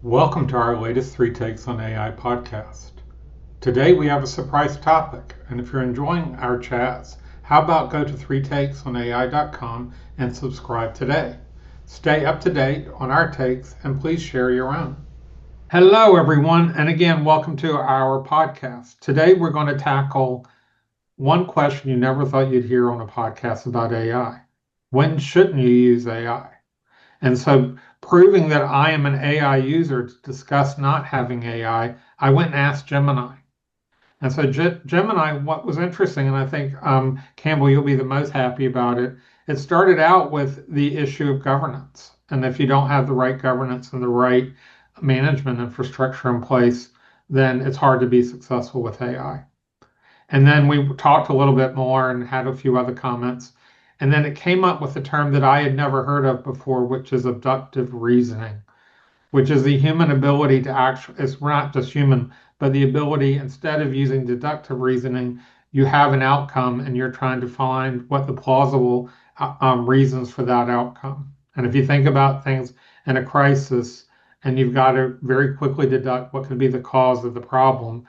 Welcome to our latest Three Takes on AI podcast. Today we have a surprise topic, and if you're enjoying our chats, how about go to threetakesonai.com and subscribe today. Stay up to date on our takes and please share your own. Hello everyone, and again, welcome to our podcast. Today we're going to tackle one question you never thought you'd hear on a podcast about AI. When shouldn't you use AI? And so, proving that I am an AI user to discuss not having AI, I went and asked Gemini. And so, Gemini, what was interesting, and I think Campbell, you'll be the most happy about it, it started out with the issue of governance. And if you don't have the right governance and the right management infrastructure in place, then it's hard to be successful with AI. And then we talked a little bit more and had a few other comments. And then it came up with a term that I had never heard of before, which is abductive reasoning, which is the human ability to actually, it's not just human, but the ability, instead of using deductive reasoning, you have an outcome and you're trying to find what the plausible reasons for that outcome. And if you think about things in a crisis and you've got to very quickly deduct what could be the cause of the problem,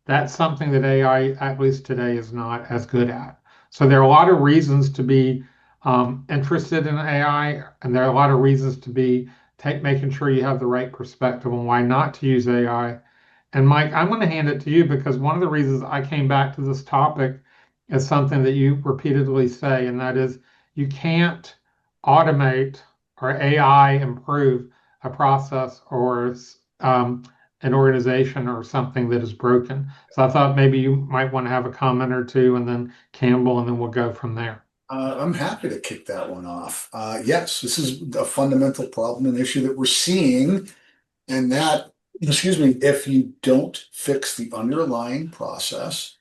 that's something that AI, at least today, is not as good at. So there are a lot of reasons to be interested in AI, and there are a lot of reasons to be making sure you have the right perspective on why not to use AI. And Mike, I'm going to hand it to you because one of the reasons I came back to this topic is something that you repeatedly say, and that is you can't automate or AI improve a process or an organization or something that is broken. So I thought maybe you might want to have a comment or two, and then Campbell, and then we'll go from there. I'm happy to kick that one off. Yes, this is a fundamental problem and issue that we're seeing, and that, excuse me, if you don't fix the underlying process,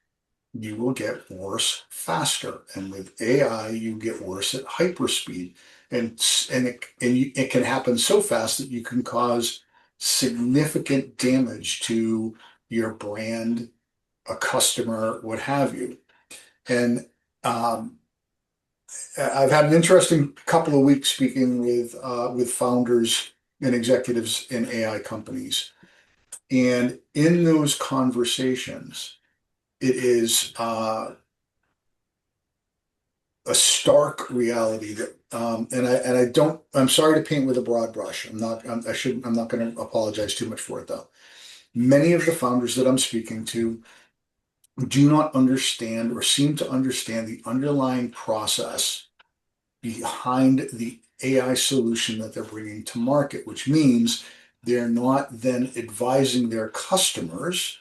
you will get worse faster. And with AI, you get worse at hyperspeed. It can happen so fast that you can cause significant damage to your brand, a customer, what have you. And I've had an interesting couple of weeks speaking with founders and executives in AI companies. And in those conversations, it is a stark reality that I'm sorry to paint with a broad brush. I'm not going to apologize too much for it though. Many of the founders that I'm speaking to do not understand or seem to understand the underlying process behind the AI solution that they're bringing to market, which means they're not then advising their customers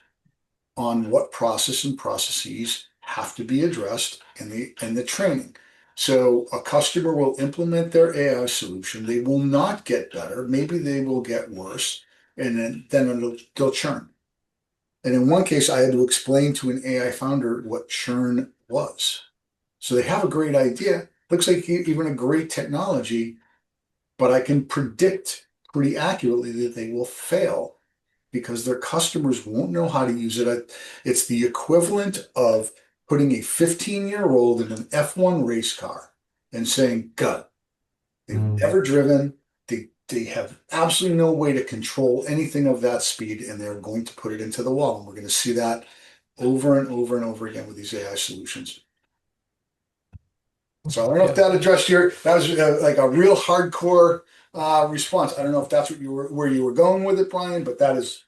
on what process and processes have to be addressed in the training. So a customer will implement their AI solution. They will not get better. Maybe they will get worse, and then they'll churn. And in one case, I had to explain to an AI founder what churn was. So they have a great idea, looks like even a great technology, but I can predict pretty accurately that they will fail because their customers won't know how to use it. It's the equivalent of putting a 15-year-old in an F1 race car and saying, "Gut, they've never driven. They have absolutely no way to control anything of that speed, and they're going to put it into the wall." And we're going to see that over and over and over again with these AI solutions. So I don't know if that addressed that was like a real hardcore response. I don't know if that's where you were going with it, Brian, but that is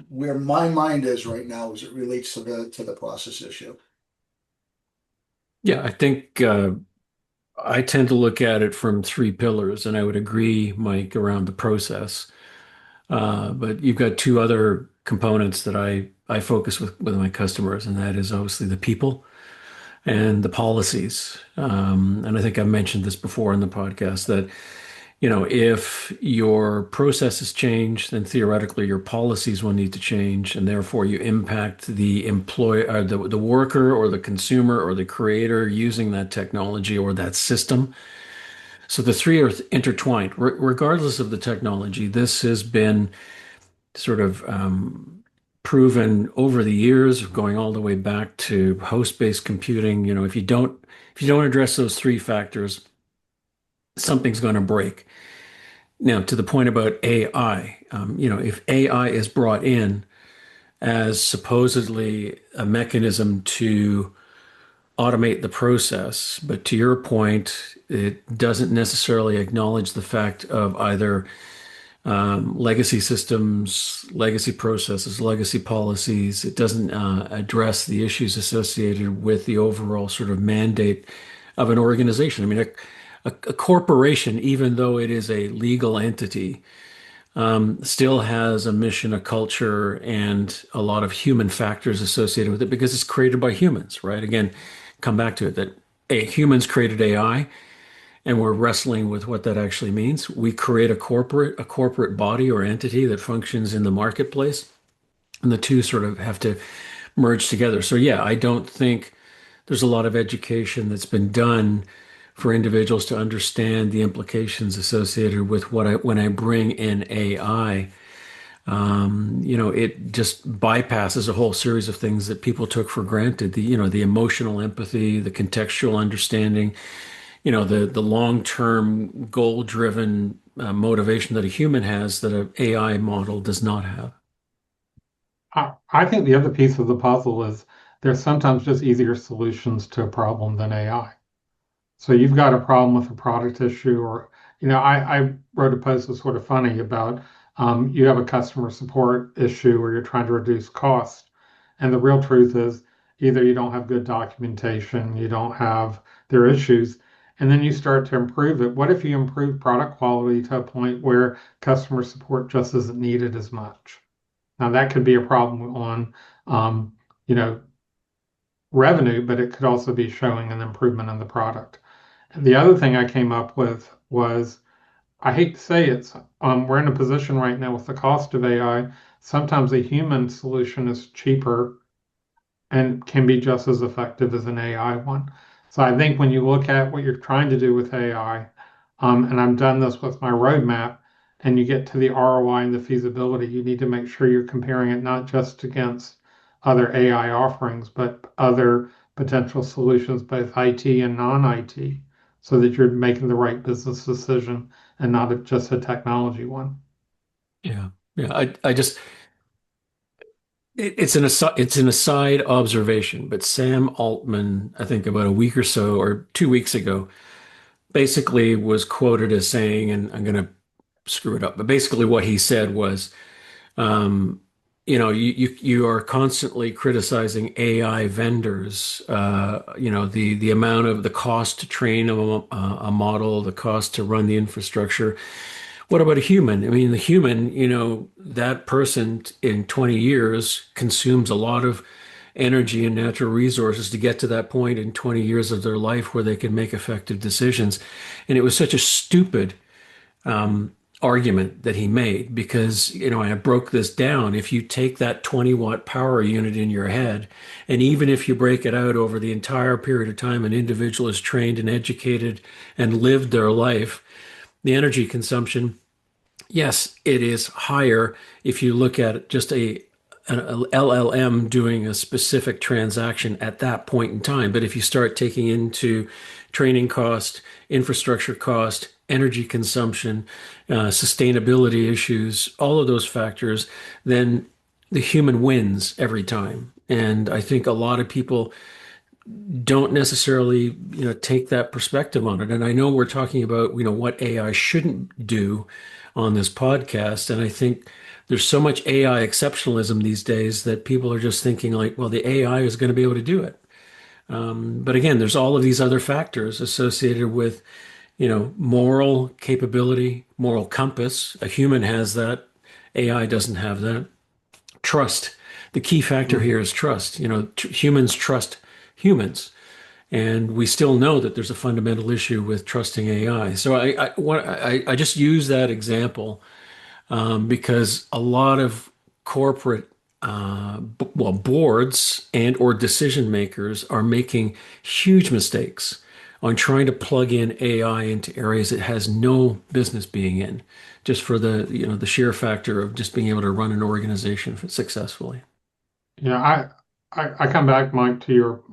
where my mind is right now as it relates to the process issue. Yeah, I think I tend to look at it from three pillars, and I would agree, Mike, around the process. But you've got two other components that I focus with my customers, and that is obviously the people and the policies. And I think I've mentioned this before in the podcast that, if your processes change, then theoretically your policies will need to change, and therefore you impact the employee, or the worker, or the consumer, or the creator using that technology or that system. So the three are intertwined, regardless of the technology. This has been sort of proven over the years, going all the way back to host-based computing. If you don't address those three factors, something's going to break. Now, to the point about AI, if AI is brought in as supposedly a mechanism to automate the process, but to your point, it doesn't necessarily acknowledge the fact of either legacy systems, legacy processes, legacy policies. It doesn't address the issues associated with the overall sort of mandate of an organization. I mean, a corporation, even though it is a legal entity, still has a mission, a culture, and a lot of human factors associated with it because it's created by humans, right? Again, come back to it that humans created AI, and we're wrestling with what that actually means. We create a corporate body or entity that functions in the marketplace, and the two sort of have to merge together. So yeah, I don't think there's a lot of education that's been done for individuals to understand the implications associated with when I bring in AI. It just bypasses a whole series of things that people took for granted. The emotional empathy, the contextual understanding, the long-term goal-driven motivation that a human has that an AI model does not have. I think the other piece of the puzzle is there's sometimes just easier solutions to a problem than AI. So you've got a problem with a product issue, or, I wrote a post that's sort of funny about you have a customer support issue or you're trying to reduce cost. And the real truth is either you don't have good documentation, you don't have their issues, and then you start to improve it. What if you improve product quality to a point where customer support just isn't needed as much? Now that could be a problem on, um, you know, revenue, but it could also be showing an improvement in the product. And the other thing I came up with was, I hate to say it's, we're in a position right now with the cost of AI. Sometimes a human solution is cheaper and can be just as effective as an AI one. So I think when you look at what you're trying to do with AI, and I've done this with my roadmap, and you get to the ROI and the feasibility, you need to make sure you're comparing it not just against other AI offerings, but other potential solutions, both IT and non-IT, so that you're making the right business decision and not just a technology one. Yeah. Yeah. I just, it's an aside observation, but Sam Altman, I think about a week or so or 2 weeks ago, basically was quoted as saying, and I'm going to screw it up, but basically what he said was, um, you are constantly criticizing AI vendors. The amount of the cost to train a model, the cost to run the infrastructure. What about a human? I mean, the human, that person in 20 years consumes a lot of energy and natural resources to get to that point in 20 years of their life where they can make effective decisions. And it was such a stupid argument that he made because, I broke this down. If you take that 20-watt power unit in your head, and even if you break it out over the entire period of time an individual is trained and educated and lived their life, the energy consumption, yes, it is higher if you look at just an LLM doing a specific transaction at that point in time. But if you start taking into training cost, infrastructure cost, energy consumption, sustainability issues, all of those factors, then the human wins every time. And I think a lot of people don't necessarily, take that perspective on it. And I know we're talking about, what AI shouldn't do on this podcast. And I think there's so much AI exceptionalism these days that people are just thinking like, well, the AI is going to be able to do it. But again, there's all of these other factors associated with, moral capability, moral compass. A human has that. AI doesn't have that. Trust. The key factor here is trust. Humans trust humans. And we still know that there's a fundamental issue with trusting AI. So I just use that example because a lot of corporate boards and or decision makers are making huge mistakes on trying to plug in AI into areas it has no business being in, just for the sheer factor of just being able to run an organization successfully. Yeah, I come back, Mike, to your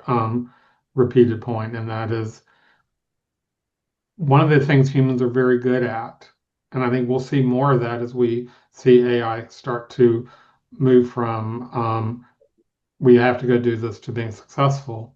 um, repeated point, and that is one of the things humans are very good at, And I think we'll see more of that as we see AI start to move from we have to go do this to being successful,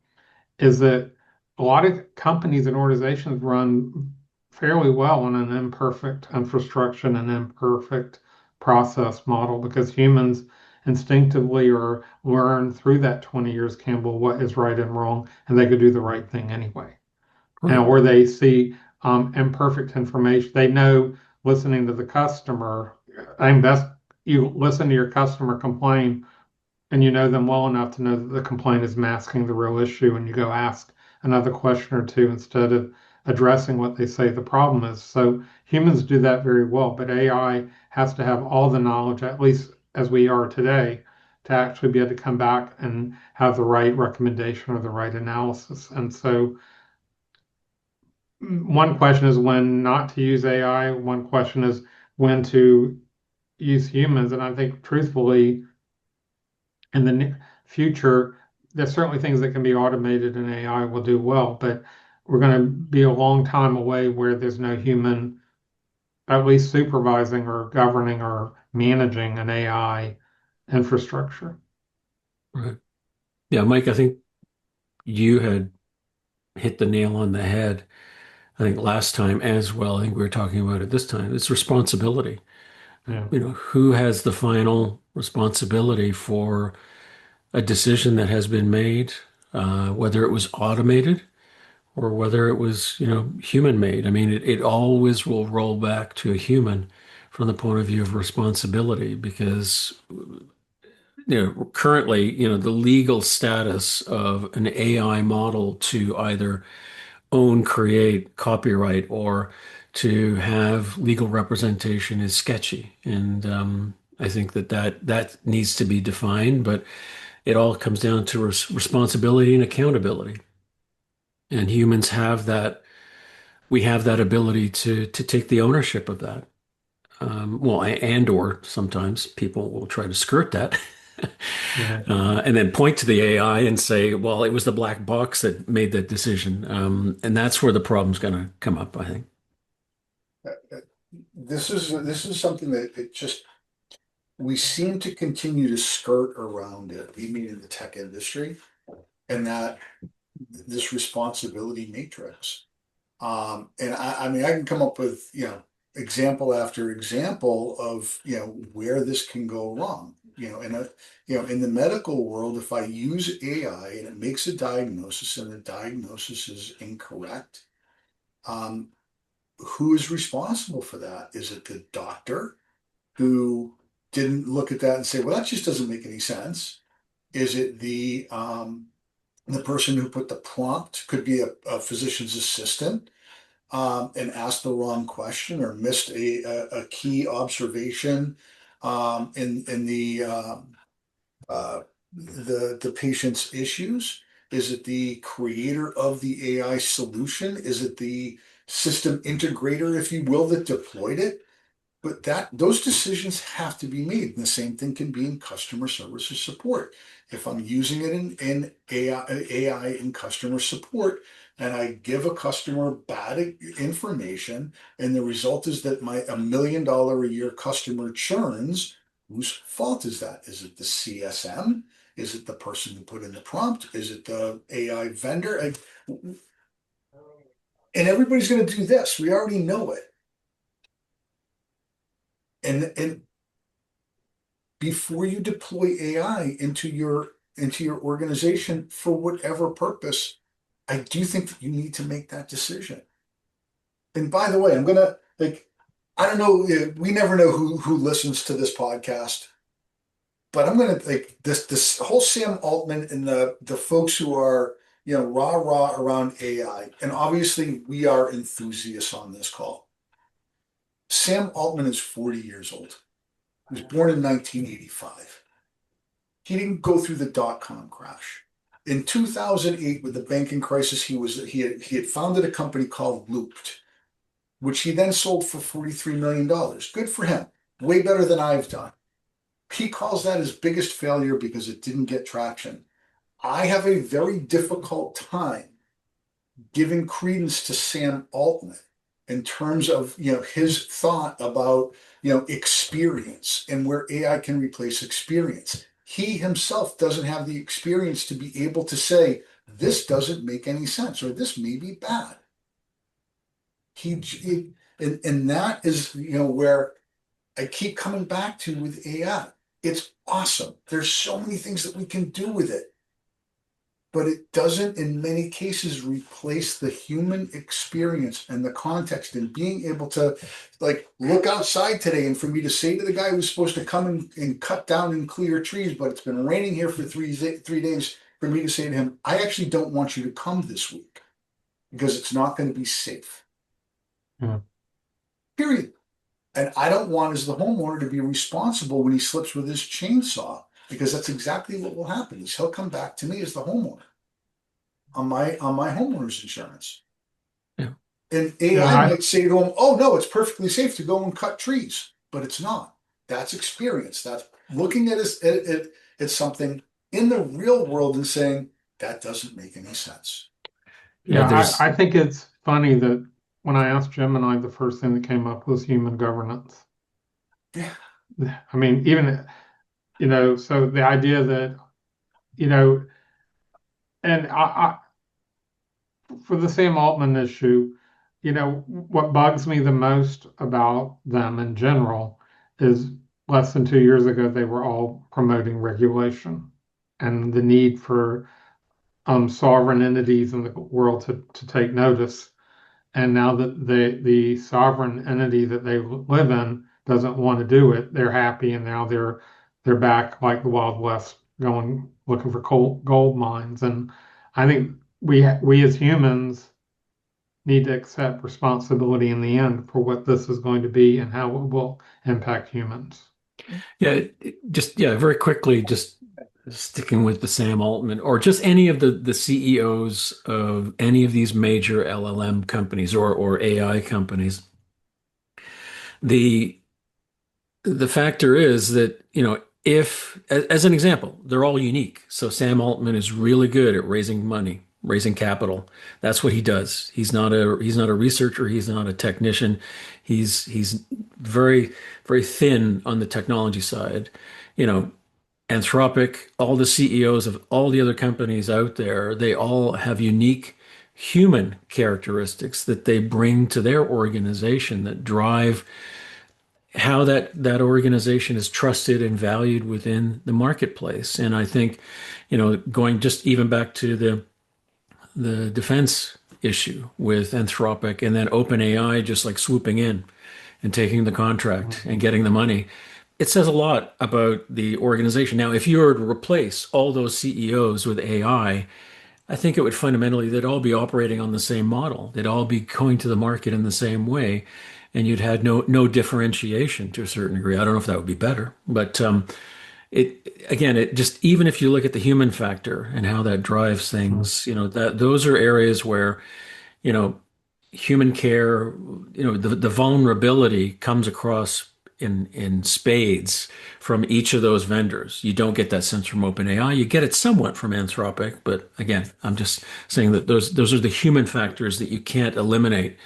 is that a lot of companies and organizations run fairly well on an imperfect infrastructure and an imperfect process model because humans instinctively or learn through that 20 years, Campbell, what is right and wrong, and they could do the right thing anyway. Right. And where they see imperfect information, they know listening to the customer, I think that's you listen to your customer complain and you know them well enough to know that the complaint is masking the real issue, and you go ask another question or two instead of addressing what they say the problem is. So humans do that very well, but AI has to have all the knowledge, at least as we are today, to actually be able to come back and have the right recommendation or the right analysis. And so one question is when not to use AI, one question is when to use humans. And I think truthfully, in the future, there's certainly things that can be automated and AI will do well, but we're going to be a long time away where there's no human, at least supervising or governing or managing an AI infrastructure. Right. Yeah, Mike, I think you had hit the nail on the head. I think last time as well. I think we were talking about it this time. It's responsibility. Yeah. Who has the final responsibility for a decision that has been made, whether it was automated or whether it was, human made. I mean, it always will roll back to a human from the point of view of responsibility because, currently, the legal status of an AI model to either own, create, copyright, or to have legal representation is sketchy. And I think that needs to be defined, but it all comes down to responsibility and accountability. And humans have that, we have that ability to take the ownership of that. Well, and or sometimes people will try to skirt that Yeah. and then point to the AI and say, well, it was the black box that made that decision. And that's where the problem's going to come up, I think. This is something that it just we seem to continue to skirt around it, even in the tech industry, and that this responsibility matrix. And I mean, I can come up with, example after example of, where this can go wrong. In the medical world, if I use AI and it makes a diagnosis and the diagnosis is incorrect, who is responsible for that? Is it the doctor who didn't look at that and say, well, that just doesn't make any sense? Is it the person who put the prompt, could be a physician's assistant, and asked the wrong question or missed a key observation in the patient's issues? Is it the creator of the AI solution? Is it the system integrator, if you will, that deployed it? But those decisions have to be made. And the same thing can be in customer service or support. If I'm using it in AI in customer support, and I give a customer bad information, and the result is that my $1 million a year customer churns, whose fault is that? Is it the CSM? Is it the person who put in the prompt? Is it the AI vendor? And everybody's going to do this. We already know it. And before you deploy AI into your organization for whatever purpose, I do think that you need to make that decision. And by the way, I'm gonna I don't know, we never know who listens to this podcast, but I'm gonna this whole Sam Altman and the folks who are rah around AI, and obviously we are enthusiasts on this call. Sam Altman is 40 years old. He was born in 1985. He didn't go through the dot-com crash. In 2008, with the banking crisis, he had founded a company called Looped, which he then sold for $43 million. Good for him. Way better than I've done. He calls that his biggest failure because it didn't get traction. I have a very difficult time giving credence to Sam Altman in terms of, his thought about, experience and where AI can replace experience. He himself doesn't have the experience to be able to say, this doesn't make any sense, or this may be bad. And that is, where I keep coming back to with AI. It's awesome. There's so many things that we can do with it, but it doesn't, in many cases, replace the human experience and the context and being able to, like, look outside today and for me to say to the guy who's supposed to come and cut down and clear trees, but it's been raining here for 3 days, for me to say to him, I actually don't want you to come this week because it's not going to be safe. Yeah. Period. And I don't want, as the homeowner, to be responsible when he slips with his chainsaw, because that's exactly what will happen. Is he'll come back to me as the homeowner on my homeowner's insurance. Yeah. And AI might say to him, "Oh no, it's perfectly safe to go and cut trees," but it's not. That's experience. That's looking at something in the real world and saying that doesn't make any sense. Yeah, I think it's funny that when I asked Gemini, the first thing that came up was human governance. Yeah. I mean, even, so the idea that, and for the Sam Altman issue, what bugs me the most about them in general is less than 2 years ago, they were all promoting regulation and the need for sovereign entities in the world to take notice. And now that the sovereign entity that they live in doesn't want to do it, they're happy, and now they're back like the Wild West, going looking for gold mines. And I think we as humans need to accept responsibility in the end for what this is going to be and how it will impact humans. Yeah, very quickly, just sticking with the Sam Altman or just any of the CEOs of any of these major LLM companies or AI companies. The factor is that, if, as an example, they're all unique. So Sam Altman is really good at raising money, raising capital. That's what he does. He's not a researcher. He's not a technician. He's very, very thin on the technology side. Anthropic, all the CEOs of all the other companies out there, they all have unique human characteristics that they bring to their organization that drive how that organization is trusted and valued within the marketplace. And I think, going just even back to the defense issue with Anthropic and then OpenAI just like swooping in and taking the contract and getting the money. It says a lot about the organization. Now, if you were to replace all those CEOs with AI, I think it would fundamentally, they'd all be operating on the same model. They'd all be going to the market in the same way, and you'd had no differentiation to a certain degree. I don't know if that would be better, but it just, even if you look at the human factor and how that drives things, that those are areas where, human care, the vulnerability comes across in spades from each of those vendors. You don't get that sense from OpenAI. You get it somewhat from Anthropic, but again, I'm just saying that those are the human factors that you can't eliminate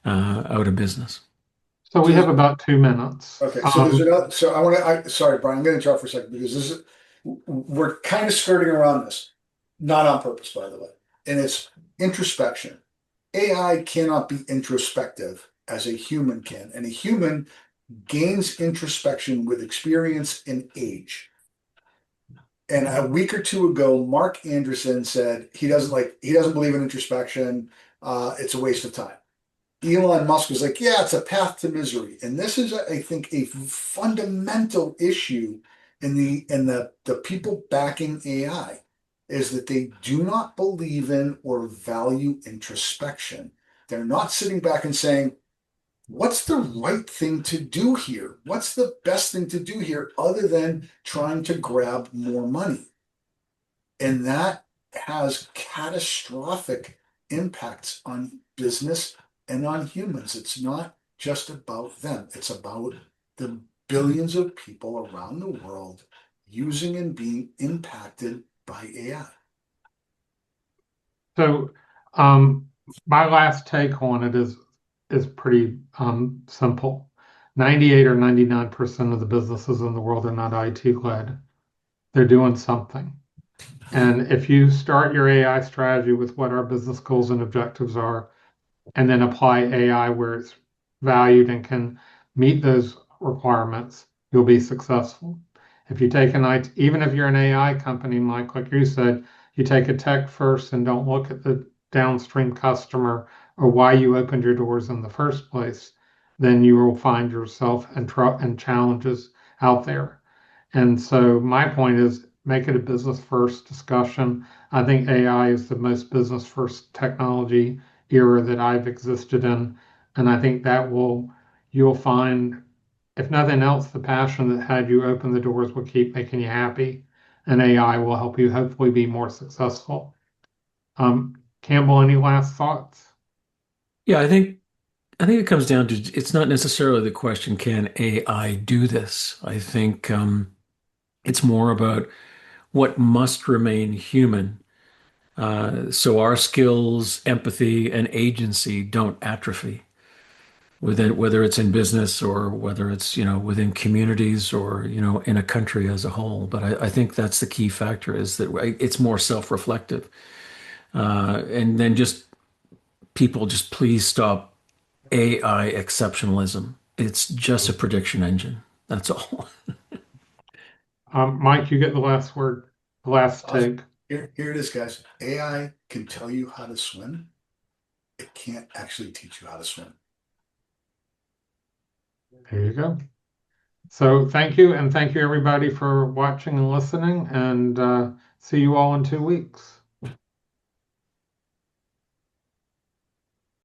out of business. So we have about 2 minutes. Okay, so there's another. So I want to. Sorry, Brian. I'm going to interrupt for a second because this is we're kind of skirting around this, not on purpose, by the way. And it's introspection. AI cannot be introspective as a human can, and a human gains introspection with experience and age. And a week or two ago, Mark Anderson said he doesn't believe in introspection. It's a waste of time. Elon Musk was like, yeah, it's a path to misery. And this is, I think, a fundamental issue in the people backing AI, is that they do not believe in or value introspection. They're not sitting back and saying, what's the right thing to do here? What's the best thing to do here other than trying to grab more money? And that has catastrophic impacts on business and on humans. It's not just about them. It's about the billions of people around the world using and being impacted by AI. So my last take on it is is pretty simple. 98 or 99% of the businesses in the world are not IT led. They're doing something. And if you start your AI strategy with what our business goals and objectives are, and then apply AI where it's valued and can meet those requirements, you'll be successful. If you take an IT, even if you're an AI company, Mike, like you said, you take a tech first and don't look at the downstream customer or why you opened your doors in the first place, then you will find yourself and challenges out there. And so my point is make it a business first discussion. I think AI is the most business first technology era that I've existed in. And I think you'll find, if nothing else, the passion that had you open the doors will keep making you happy. And AI will help you hopefully be more successful. Campbell, any last thoughts? Yeah, I think it comes down to it's not necessarily the question, can AI do this? I think it's more about what must remain human. So our skills, empathy, and agency don't atrophy whether it's in business or whether it's, within communities or, in a country as a whole. But I think that's the key factor is that it's more self-reflective. And then just people just please stop AI exceptionalism. It's just a prediction engine. That's all. Mike, you get the last word, the last Awesome. take. Here it is, guys. AI can tell you how to swim. It can't actually teach you how to swim. There you go. So thank you, and thank you everybody for watching and listening, and see you all in 2 weeks.